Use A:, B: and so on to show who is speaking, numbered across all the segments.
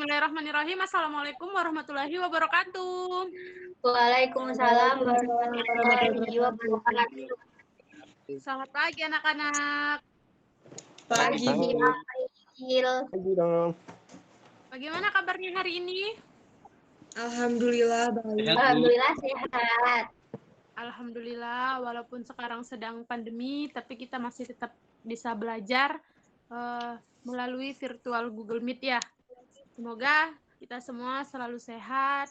A: Bismillahirrahmanirrahim. Assalamualaikum warahmatullahi wabarakatuh.
B: Waalaikumsalam warahmatullahi wabarakatuh.
A: Selamat pagi anak-anak.
B: Pagi.
C: Pagi dong.
A: Bagaimana kabarnya hari ini?
B: Alhamdulillah baik.
C: Alhamdulillah
B: sehat.
A: Alhamdulillah, walaupun sekarang sedang pandemi, tapi kita masih tetap bisa belajar melalui virtual Google Meet ya. Semoga kita semua selalu sehat.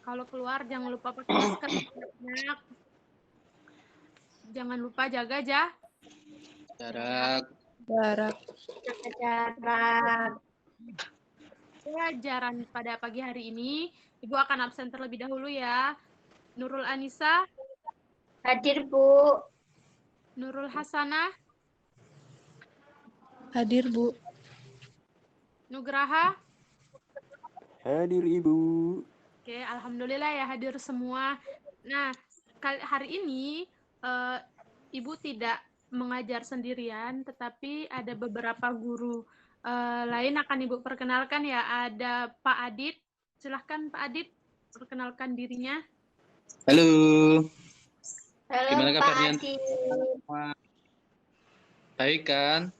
A: Kalau keluar jangan lupa pakai masker. Jangan lupa jaga
C: jarak.
A: Pelajaran pada pagi hari ini, Ibu akan absen terlebih dahulu ya. Nurul Anissa.
B: Hadir, Bu.
A: Nurul Hasanah.
D: Hadir, Bu.
A: Nugraha.
C: Hadir, Ibu.
A: Oke, alhamdulillah ya hadir semua. Nah, hari ini Ibu tidak mengajar sendirian, tetapi ada beberapa guru lain akan Ibu perkenalkan ya. Ada Pak Adit. Silahkan Pak Adit, perkenalkan dirinya.
C: Halo.
B: Halo,
C: Gimana kabarnya? Baik kan?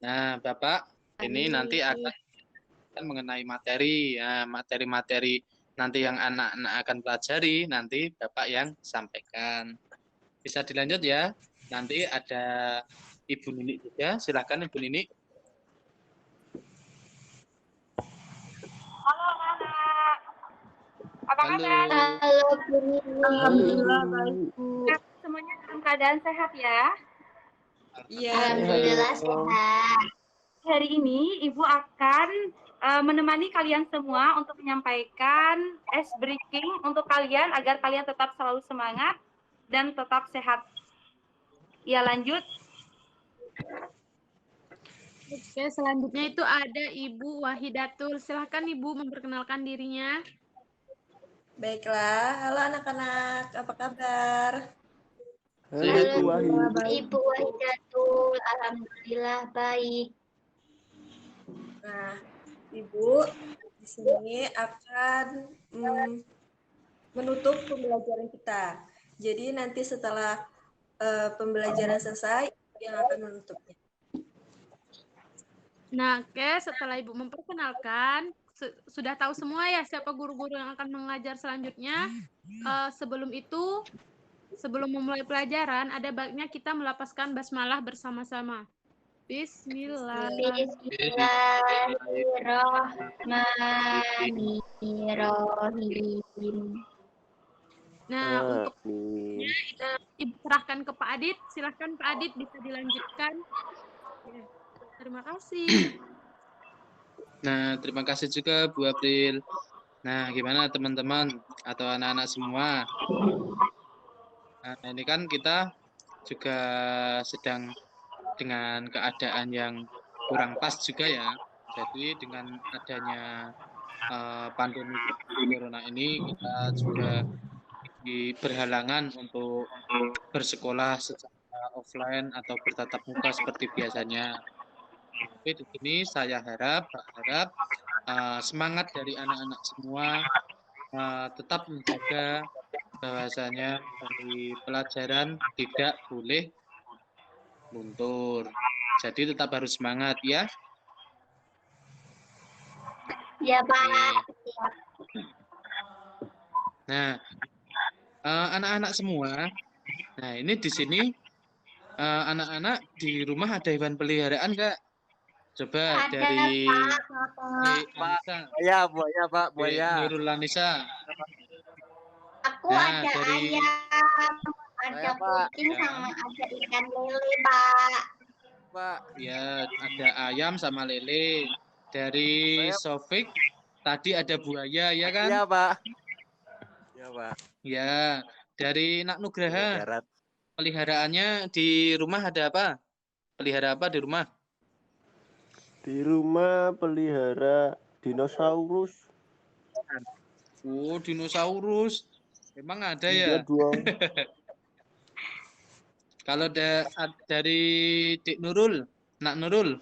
C: Nah, Bapak, ini nanti akan mengenai materi, ya, materi-materi nanti yang anak-anak akan pelajari, nanti Bapak yang sampaikan. Bisa dilanjut ya. Nanti ada Ibu Nini juga, silakan Ibu Nini.
E: Halo anak-anak. Apa kabar?
B: Halo, Bu Nini.
D: Alhamdulillah baik, Bu.
E: Semuanya dalam keadaan sehat ya?
D: Iya.
B: Alhamdulillah sehat.
E: Hari ini Ibu akan menemani kalian semua untuk menyampaikan ice breaking untuk kalian agar kalian tetap selalu semangat dan tetap sehat. Ya, lanjut.
A: Oke, selanjutnya itu ada Ibu Wahidatul. Silahkan Ibu memperkenalkan dirinya.
D: Baiklah, halo anak-anak, apa kabar?
B: Halo, Ibu Wahidatul. Alhamdulillah baik.
D: Nah, Ibu di sini akan menutup pembelajaran kita. Jadi nanti setelah pembelajaran selesai, yang akan menutupnya.
A: Nah, oke, setelah Ibu memperkenalkan, sudah tahu semua ya siapa guru-guru yang akan mengajar selanjutnya. Sebelum itu, sebelum memulai pelajaran, ada baiknya kita melafazkan basmalah bersama-sama.
B: Bismillahirrahmanirrahim.
A: Nah, untuknya Ibu serahkan ke Pak Adit. Silahkan Pak Adit bisa dilanjutkan. Terima kasih.
C: Nah, terima kasih juga Bu April. Nah, gimana teman-teman atau anak-anak semua? Nah, ini kan kita juga sedang dengan keadaan yang kurang pas juga ya. Jadi dengan adanya pandemi corona ini, kita juga berhalangan untuk bersekolah secara offline atau bertatap muka seperti biasanya. Tapi di sini saya berharap semangat dari anak-anak semua tetap menjaga bahwasanya dari pelajaran tidak boleh luntur. Jadi tetap harus semangat ya.
B: Ya, Pak.
C: Nah, anak-anak semua. Nah, ini di sini anak-anak di rumah ada hewan peliharaan nggak? Coba
B: Ada,
C: dari
B: Pak.
C: Lanisa.
F: Buaya, Pak, buaya.
C: Nurul Lanisa.
B: Aku ada
C: dari
B: ayam, ada kucing sama ada ikan lele, Pak.
F: Pak.
C: Ya, ada ayam sama lele. Dari Sofik tadi ada buaya ya kan?
F: Iya, Pak. Iya, Pak.
C: Ya, dari Nak Nugraha.
F: Darat.
C: Peliharaannya di rumah ada apa? Pelihara apa di rumah?
G: Di rumah pelihara dinosaurus.
C: Oh, dinosaurus. Emang ada
G: Iya
C: ya?
G: dong.
C: Kalau dari Dik Nurul, Nak Nurul.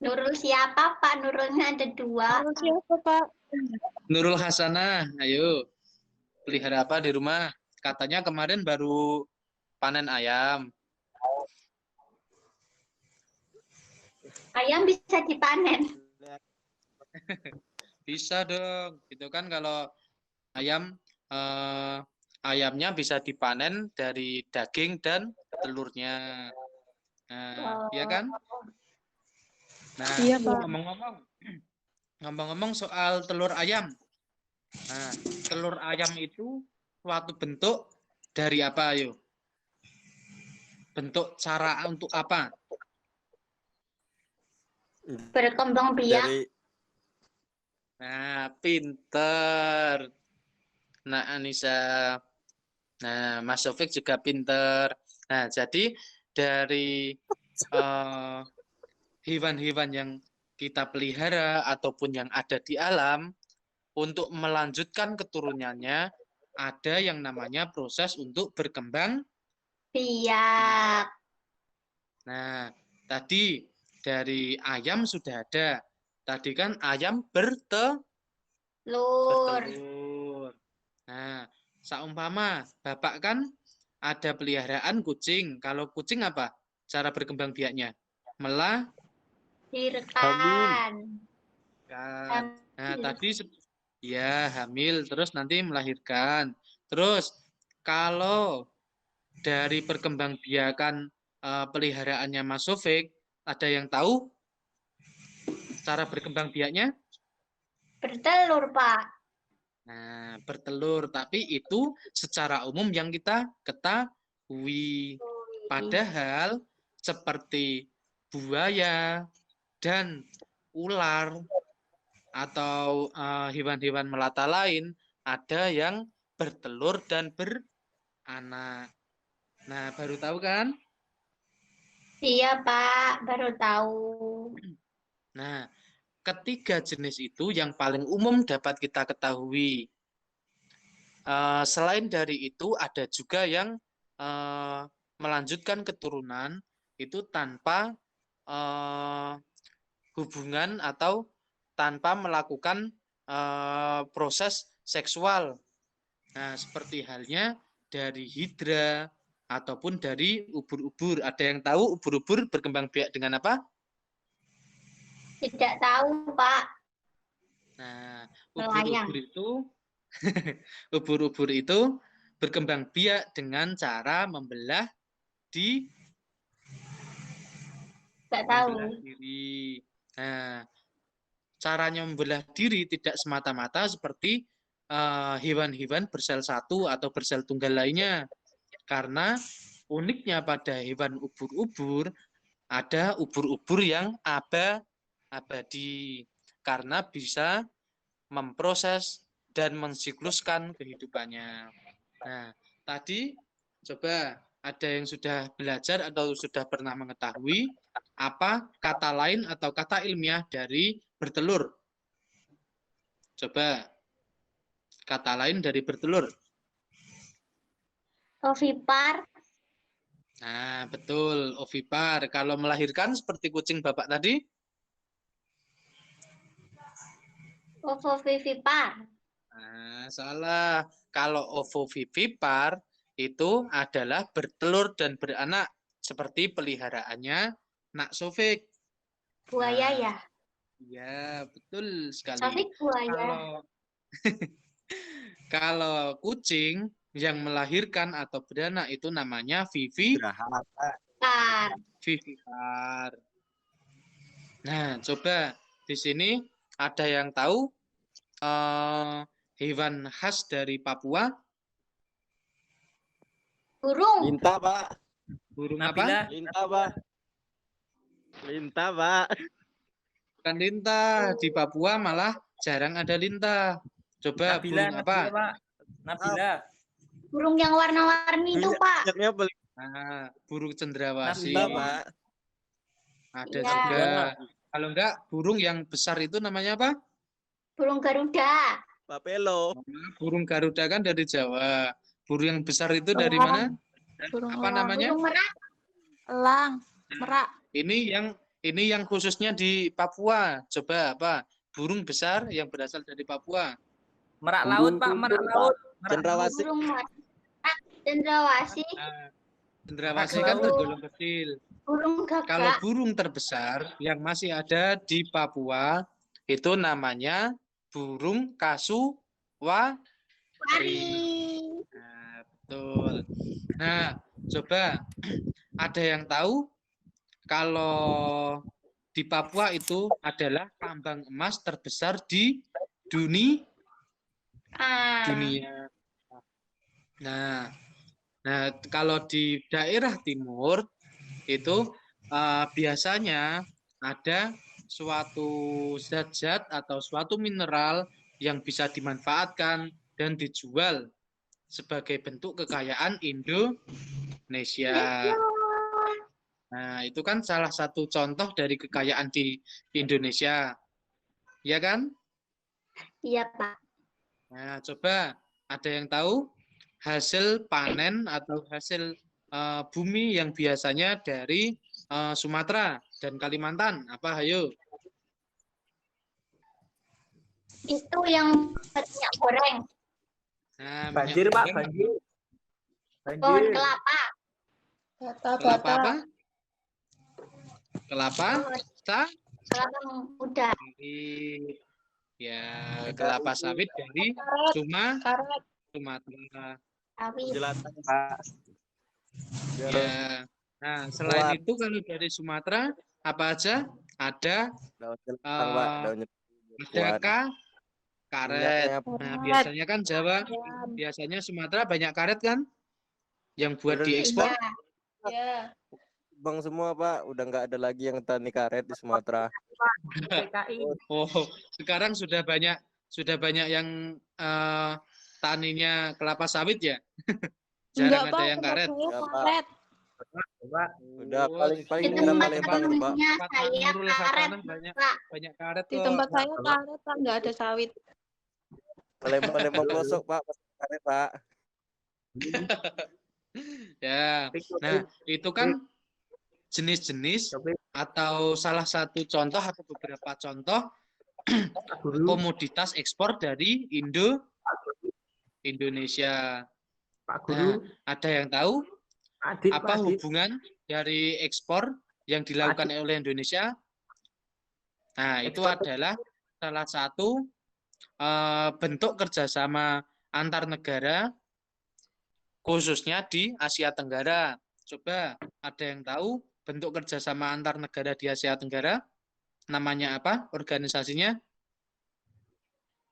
B: Nurul siapa, Pak? Nurulnya ada 2.
A: Siapa, Pak?
C: Nurul Hasanah, ayo. Pelihara apa di rumah? Katanya kemarin baru panen ayam.
B: Ayam bisa dipanen.
C: Bisa dong. Itu kan kalau ayam ayamnya bisa dipanen dari daging dan telurnya. Nah, iya kan? Nah,
A: Iya, Pak.
C: ngomong-ngomong soal telur ayam. Nah, telur ayam itu suatu bentuk dari apa, ayo? Bentuk cara untuk apa?
B: Berkembang biak.
G: Dari
C: Nah, pinter. Nah, Anissa. Nah, Mas Sofik juga pinter. Nah, jadi dari hewan-hewan yang kita pelihara ataupun yang ada di alam, untuk melanjutkan keturunannya, ada yang namanya proses untuk berkembang
B: Biak.
C: Nah, tadi dari ayam sudah ada. Tadi kan ayam bertelur. Nah, saumpama Bapak kan ada peliharaan kucing. Kalau kucing apa? Cara berkembang biaknya?
B: Melahirkan.
C: Nah, tadi ya hamil, terus nanti melahirkan. Terus kalau dari perkembangbiakan peliharaannya Mas Sofik, ada yang tahu cara berkembang biaknya?
B: Bertelur, Pak.
C: Nah, bertelur, tapi itu secara umum yang kita ketahui. Padahal seperti buaya dan ular atau hewan-hewan melata lain, ada yang bertelur dan beranak. Nah, baru tahu kan?
B: Iya, Pak. Baru tahu.
C: Nah, ketiga jenis itu yang paling umum dapat kita ketahui. Selain dari itu, ada juga yang melanjutkan keturunan itu tanpa hubungan atau tanpa melakukan proses seksual. Nah, seperti halnya dari hidra ataupun dari ubur-ubur. Ada yang tahu ubur-ubur berkembang biak dengan apa?
B: Tidak tahu, Pak.
C: Nah,
B: Melayang.
C: ubur-ubur itu berkembang biak dengan cara membelah diri. Nah, caranya membelah diri tidak semata-mata seperti hewan-hewan bersel satu atau bersel tunggal lainnya. Karena uniknya pada hewan ubur-ubur, ada ubur-ubur yang abadi. Karena bisa memproses dan mensikluskan kehidupannya. Nah, tadi coba ada yang sudah belajar atau sudah pernah mengetahui apa kata lain atau kata ilmiah dari bertelur? Coba kata lain dari bertelur.
B: Ovipar.
C: Nah, betul, ovipar. Kalau melahirkan seperti kucing Bapak tadi?
B: Ovovivipar.
C: Nah, salah. Kalau ovovivipar itu adalah bertelur dan beranak seperti peliharaannya Nak Sofik.
B: Buaya ya?
C: Iya, betul sekali.
B: Sofik buaya.
C: Kalau kucing yang melahirkan atau beranak itu namanya vivipar. Nah, coba di sini ada yang tahu hewan khas dari Papua?
B: Burung.
G: lintah, Pak.
C: Burung
F: Nabila.
C: apa?
G: Lintah, Pak. Lintah, Pak.
C: Bukan lintah. Di Papua malah jarang ada lintah. Coba
F: Nabila,
C: burung apa?
F: Nabila, Pak. Nabila.
B: Burung yang warna-warni itu, Pak.
C: Nah, burung cendrawasih.
F: Nabila,
G: Pak.
C: Ada
B: Iya.
C: juga. Kalau enggak, burung yang besar itu namanya apa?
B: Burung Garuda.
G: Papelo.
C: Burung Garuda kan dari Jawa. Burung yang besar itu dari mana?
A: Burung
C: Apa namanya?
B: Burung merak.
A: elang, merak.
C: Ini yang Ini yang khususnya di Papua. Coba apa? Burung besar yang berasal dari Papua.
H: Merak laut, Pak. Merak laut.
G: Cendrawasih.
B: Burung cendrawasih,
C: Nah, cendrawasih kan tergolong kecil.
B: burung
C: Kalau
B: gagak,
C: burung terbesar yang masih ada di Papua itu namanya burung kasuari. Nah, betul. Nah, coba ada yang tahu kalau di Papua itu adalah tambang emas terbesar di dunia. Nah, kalau di daerah timur itu biasanya ada suatu zat-zat atau suatu mineral yang bisa dimanfaatkan dan dijual sebagai bentuk kekayaan Indonesia. Nah, itu kan salah satu contoh dari kekayaan di Indonesia. Ya kan?
B: Iya, Pak.
C: Nah, coba ada yang tahu hasil panen atau hasil bumi yang biasanya dari Sumatera dan Kalimantan? Apa, ayo?
B: Itu yang minyak goreng,
C: Nah,
H: Banjir,
C: minyak
H: Pak.
C: goreng.
H: Banjir.
B: pohon kelapa,
C: Kelapa apa? Kelapa?
B: kelapa muda,
C: Sawit. Ya, kelapa sawit dari Sumatera.
B: sawit,
G: Jelantang, Pak.
C: Ya. Nah, selain itu kalau dari Sumatera apa aja? Ada
G: Daun jelantang, Pak. Daun
C: ada karet. Nah, biasanya kan Jawa, biasanya Sumatera banyak karet kan? Yang buat diekspor.
D: Ya.
G: Bang semua, Pak. Udah nggak ada lagi yang tani karet di Sumatera.
C: Oh, sekarang sudah banyak yang taninya kelapa sawit ya? Jarang ada yang karet.
G: Karet. Udah
C: Oh,
G: paling
B: di
G: daerah
B: tempat
G: Palembang, Pak.
B: sebelumnya
C: Tempat
B: saya
C: Nurul
B: karet,
C: Hasanah
B: Pak.
C: banyak karet
I: Di
C: kok.
I: tempat saya karet, Pak, nggak ada sawit.
G: Palembang pelosok, Pak. Karet, Pak.
C: Ya. Nah, itu kan jenis-jenis atau salah satu contoh atau beberapa contoh komoditas ekspor dari Indonesia. Nah, ada yang tahu apa hubungan dari ekspor yang dilakukan oleh Indonesia? Nah, itu adalah salah satu bentuk kerjasama antar negara, khususnya di Asia Tenggara. Coba ada yang tahu bentuk kerjasama antar negara di Asia Tenggara? Namanya apa organisasinya?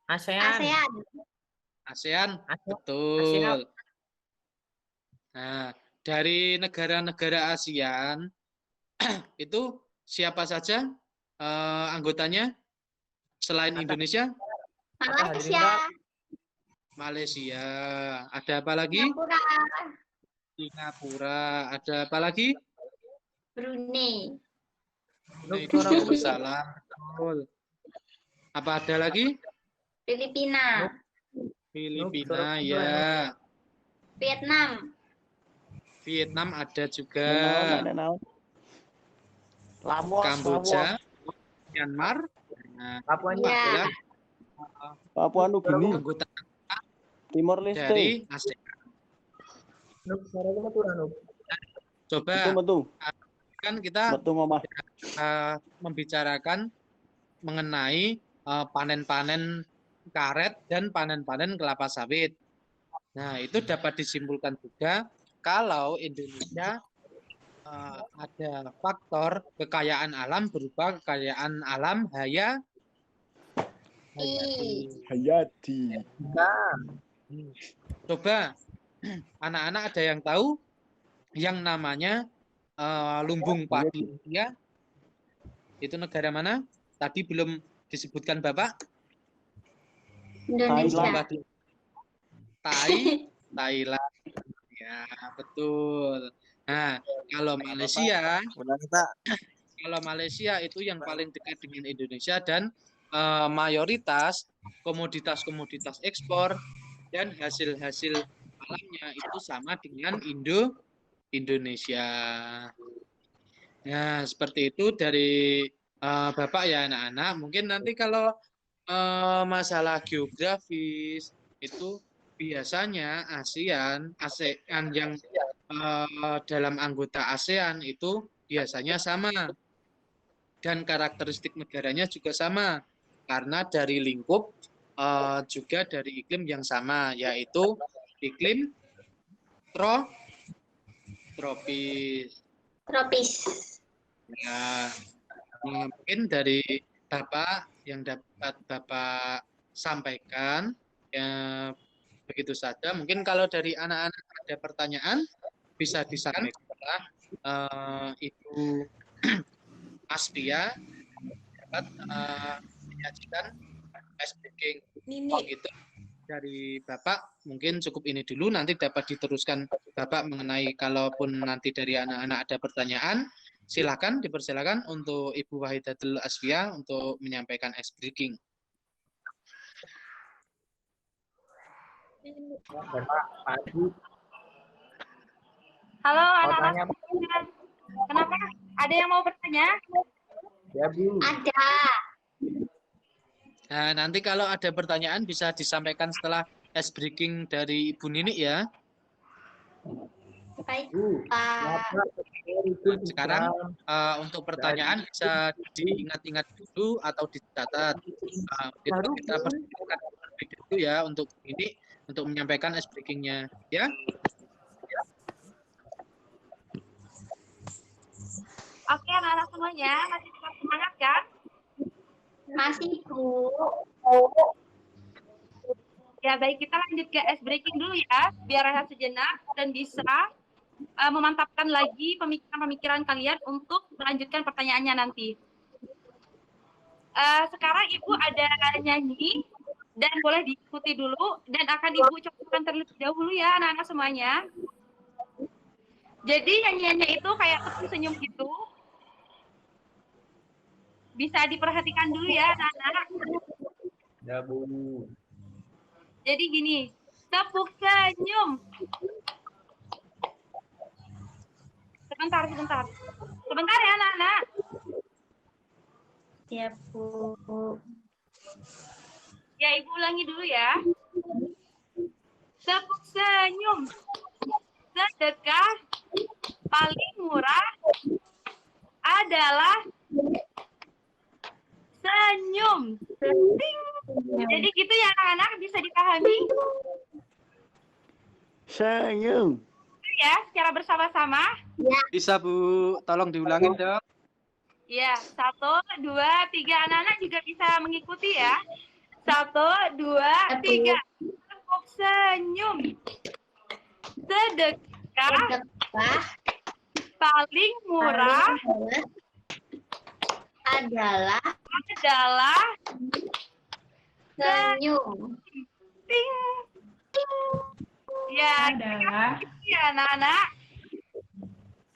B: ASEAN.
C: ASEAN, betul. Nah, dari negara-negara ASEAN itu siapa saja anggotanya selain Indonesia? Malaysia. Ada apa lagi? Singapura. Ada apa lagi?
B: Brunei.
C: Salam. Betul. Apa ada lagi?
B: Filipina.
C: Filipina, ya. Vietnam ada juga. Kamboja, Myanmar. Nah, adalah
J: Papua Nugini,
C: anggota
J: Timor Leste.
C: dari ASEAN. Coba kan kita membicarakan mengenai panen-panen karet dan panen-panen kelapa sawit. Nah, itu dapat disimpulkan juga kalau Indonesia ada faktor kekayaan alam berupa kekayaan alam hayati. Coba anak-anak ada yang tahu yang namanya lumbung padi India? Itu negara mana? Tadi belum disebutkan Bapak?
B: Indonesia.
C: Thailand. Ya, betul. Nah, kalau Malaysia itu yang paling dekat dengan Indonesia dan mayoritas komoditas-komoditas ekspor dan hasil-hasil alamnya itu sama dengan Indonesia. Ya, seperti itu dari Bapak ya anak-anak. Mungkin nanti kalau masalah geografis itu biasanya ASEAN yang dalam anggota ASEAN itu biasanya sama dan karakteristik negaranya juga sama karena dari lingkup juga dari iklim yang sama, yaitu iklim tropis. Ya, mungkin dari Bapak yang dapat Bapak sampaikan ya begitu saja. Mungkin kalau dari anak-anak ada pertanyaan bisa disampaikan setelah Ibu Aspia dapat menyajikan speaking. Oh, gitu. Dari Bapak mungkin cukup ini dulu, nanti dapat diteruskan Bapak mengenai kalaupun nanti dari anak-anak ada pertanyaan, silakan dipersilakan untuk Ibu Wahidatul Asfia untuk menyampaikan speaking.
E: Halo anak-anak. Kenapa? Ada yang mau bertanya?
J: Ya, Bu.
B: Ada.
C: Nah, nanti kalau ada pertanyaan bisa disampaikan setelah breaking dari Ibu Nini ya.
B: Baik,
C: Nah, sekarang untuk pertanyaan bisa diingat-ingat dulu atau dicatat. Kita persilakan terlebih dulu ya untuk ini untuk menyampaikan breakingnya ya.
E: Oke anak-anak semuanya, masih tetap semangat kan?
B: Masih, Bu.
E: Ya baik, kita lanjut ke ice breaking dulu ya, biar rehat sejenak dan bisa memantapkan lagi pemikiran-pemikiran kalian untuk melanjutkan pertanyaannya nanti. Sekarang Ibu ada nyanyi dan boleh diikuti dulu dan akan Ibu contohkan terlebih dahulu ya anak-anak semuanya. Jadi nyanyiannya itu kayak tepuk senyum gitu. Bisa diperhatikan dulu ya anak-anak.
J: Ya, Bu.
E: Jadi gini, tepuk senyum. Sebentar. Sebentar ya anak-anak.
B: Ya, Bu.
E: Ya, Ibu ulangi dulu ya. Tepuk senyum. Sedekah paling murah adalah senyum. Jadi gitu ya anak-anak, bisa dipahami?
J: Senyum.
E: Ya, secara bersama-sama.
C: Bisa Bu, tolong diulangin dong.
E: Ya, 1, 2, 3. Anak-anak juga bisa mengikuti ya. 1, 2, 3. Tepuk senyum. Sedekah paling murah
B: adalah senyum.
E: Ting. Ya, ya anak-anak.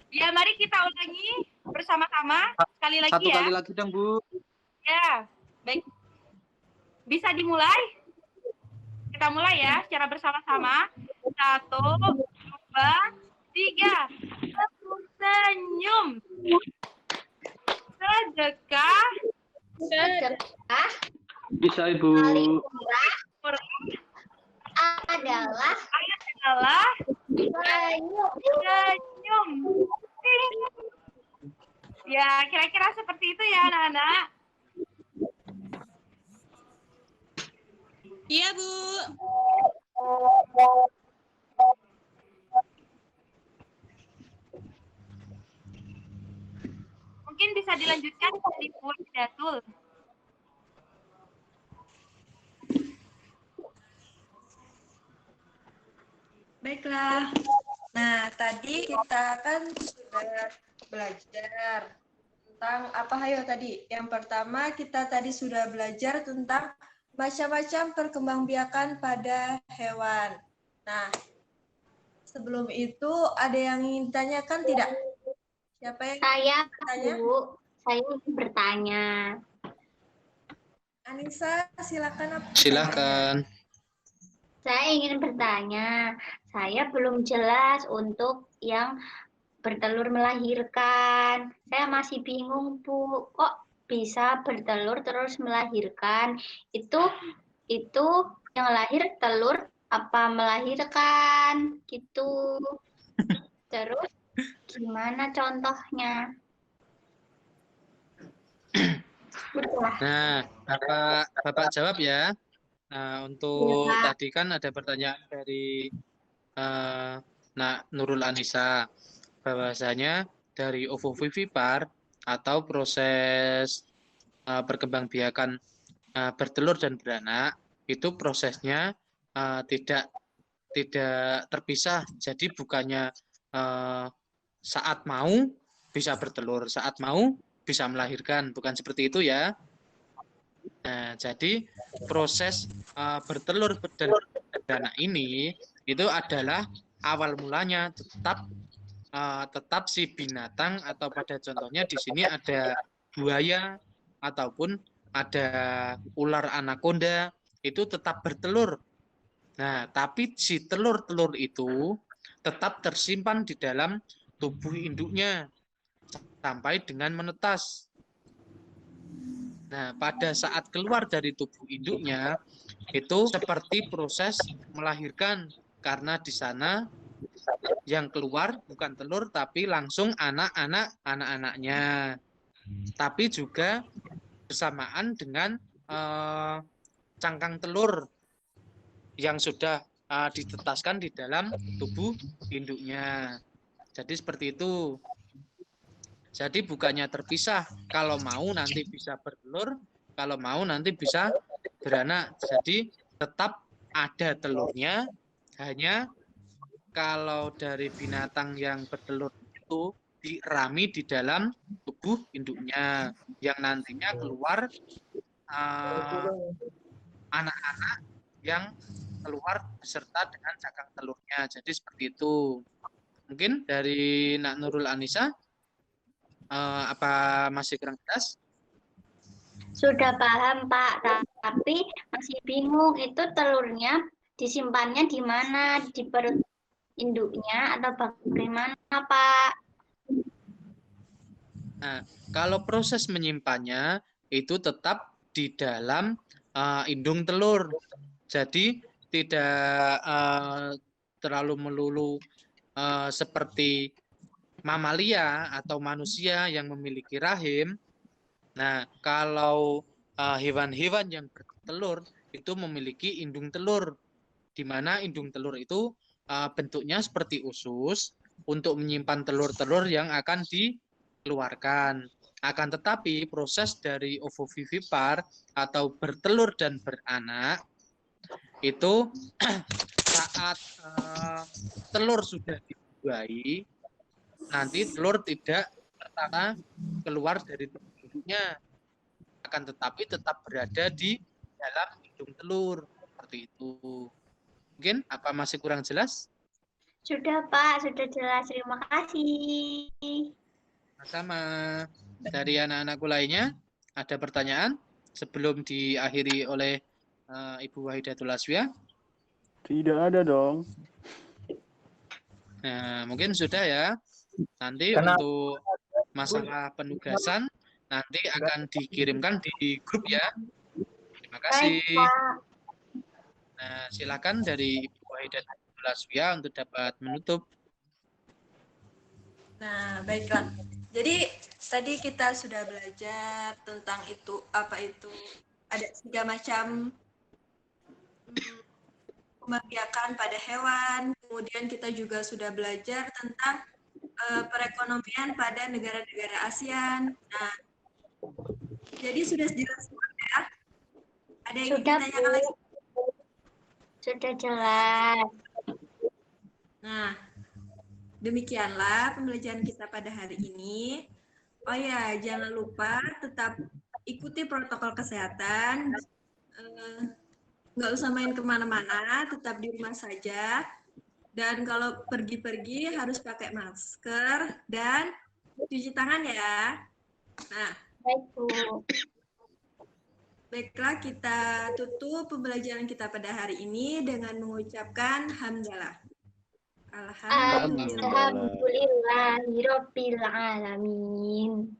E: Ya, mari kita ulangi bersama-sama sekali lagi
C: Satu
E: ya.
C: kali lagi dong, Bu.
E: Ya, baik. Bisa dimulai? Kita mulai ya secara bersama-sama. 1, 2, 3. Tepuk senyum. Sedekah
C: Bisa Ibu.
B: paling murah adalah
E: senyum. Ya, kira-kira seperti itu ya anak-anak.
I: Iya, Bu.
E: Mungkin bisa dilanjutkan dari Bu Datul.
D: Baiklah. Nah, tadi kita kan sudah belajar tentang apa hayo tadi. Yang pertama kita tadi sudah belajar tentang macam-macam perkembangbiakan pada hewan. Nah, sebelum itu ada yang ingin ditanyakan tidak? Siapa yang
B: saya,
D: bertanya?
B: Bu. Saya ingin bertanya.
D: Anissa, silakan.
C: Silakan.
B: Saya ingin bertanya. Saya belum jelas untuk yang bertelur melahirkan. Saya masih bingung, Bu. Kok bisa bertelur terus melahirkan? Itu yang lahir telur apa melahirkan gitu. Terus gimana contohnya? Udah.
C: Nah, Bapak jawab ya. Nah, untuk
B: Ya.
C: tadi kan ada pertanyaan dari Nurul Anissa, bahwasanya dari ovovivipar atau proses perkembangbiakan bertelur dan beranak itu prosesnya tidak terpisah. Jadi bukannya saat mau bisa bertelur, saat mau bisa melahirkan, bukan seperti itu ya. Nah, jadi proses bertelur dan beranak ini itu adalah awal mulanya tetap si binatang, atau pada contohnya di sini ada buaya ataupun ada ular anaconda, itu tetap bertelur. Nah, tapi si telur-telur itu tetap tersimpan di dalam tubuh induknya sampai dengan menetas. Nah, pada saat keluar dari tubuh induknya, itu seperti proses melahirkan, karena di sana yang keluar bukan telur, tapi langsung anak-anaknya. Tapi juga bersamaan dengan cangkang telur yang sudah ditetaskan di dalam tubuh induknya. Jadi seperti itu. Jadi bukannya terpisah, kalau mau nanti bisa bertelur, kalau mau nanti bisa beranak. Jadi tetap ada telurnya, hanya kalau dari binatang yang bertelur itu dirami di dalam tubuh induknya, yang nantinya keluar anak-anak yang keluar beserta dengan cangkang telurnya. Jadi seperti itu. Mungkin dari Nak Nurul Anissa, apa masih kurang jelas?
B: Sudah paham, Pak, tapi masih bingung itu telurnya disimpannya di mana, di perut induknya atau bagaimana, Pak?
C: Nah, kalau proses menyimpannya itu tetap di dalam indung telur. Jadi tidak terlalu melulu seperti mamalia atau manusia yang memiliki rahim. Nah, kalau hewan-hewan yang bertelur itu memiliki indung telur, di mana indung telur itu bentuknya seperti usus untuk menyimpan telur-telur yang akan dikeluarkan. Akan tetapi proses dari ovovivipar atau bertelur dan beranak itu saat telur sudah dibuahi, nanti telur tidak pertama keluar dari tubuh induknya, akan tetapi tetap berada di dalam indung telur, seperti itu. Mungkin apa masih kurang jelas?
B: Sudah, Pak, sudah jelas. Terima kasih.
C: Sama. Dari anak-anakku lainnya, ada pertanyaan sebelum diakhiri oleh Ibu Wahidatul Aswia?
J: Tidak ada dong.
C: Nah, mungkin sudah ya. Nanti untuk masalah penugasan nanti akan dikirimkan di grup ya. Terima kasih. Nah, silakan dari Ibu Wahidatul Aswia untuk dapat menutup.
D: Nah, baiklah. Jadi tadi kita sudah belajar tentang itu, apa itu, ada 3 macam pembiakan pada hewan. Kemudian kita juga sudah belajar tentang perekonomian pada negara-negara ASEAN. Nah, jadi sudah jelas semua ya? Ada yang ingin tanyakan lagi?
B: Sudah jelas.
D: Nah, demikianlah pembelajaran kita pada hari ini. Oh ya, jangan lupa tetap ikuti protokol kesehatan. Nggak usah main kemana-mana, tetap di rumah saja. Dan kalau pergi-pergi harus pakai masker dan cuci tangan ya. Nah,
B: baik, Bu.
D: Baiklah, kita tutup pembelajaran kita pada hari ini dengan mengucapkan hamdalah.
B: Alhamdulillahirabbil alamin.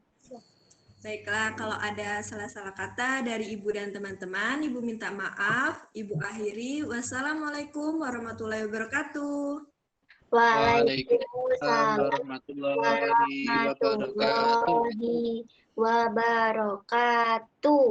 D: Baiklah, kalau ada salah-salah kata dari Ibu dan teman-teman, Ibu minta maaf. Ibu akhiri. Wassalamualaikum warahmatullahi wabarakatuh.
B: Waalaikumsalam
C: warahmatullahi wabarakatuh.
B: warahmatullahi wabarakatuh.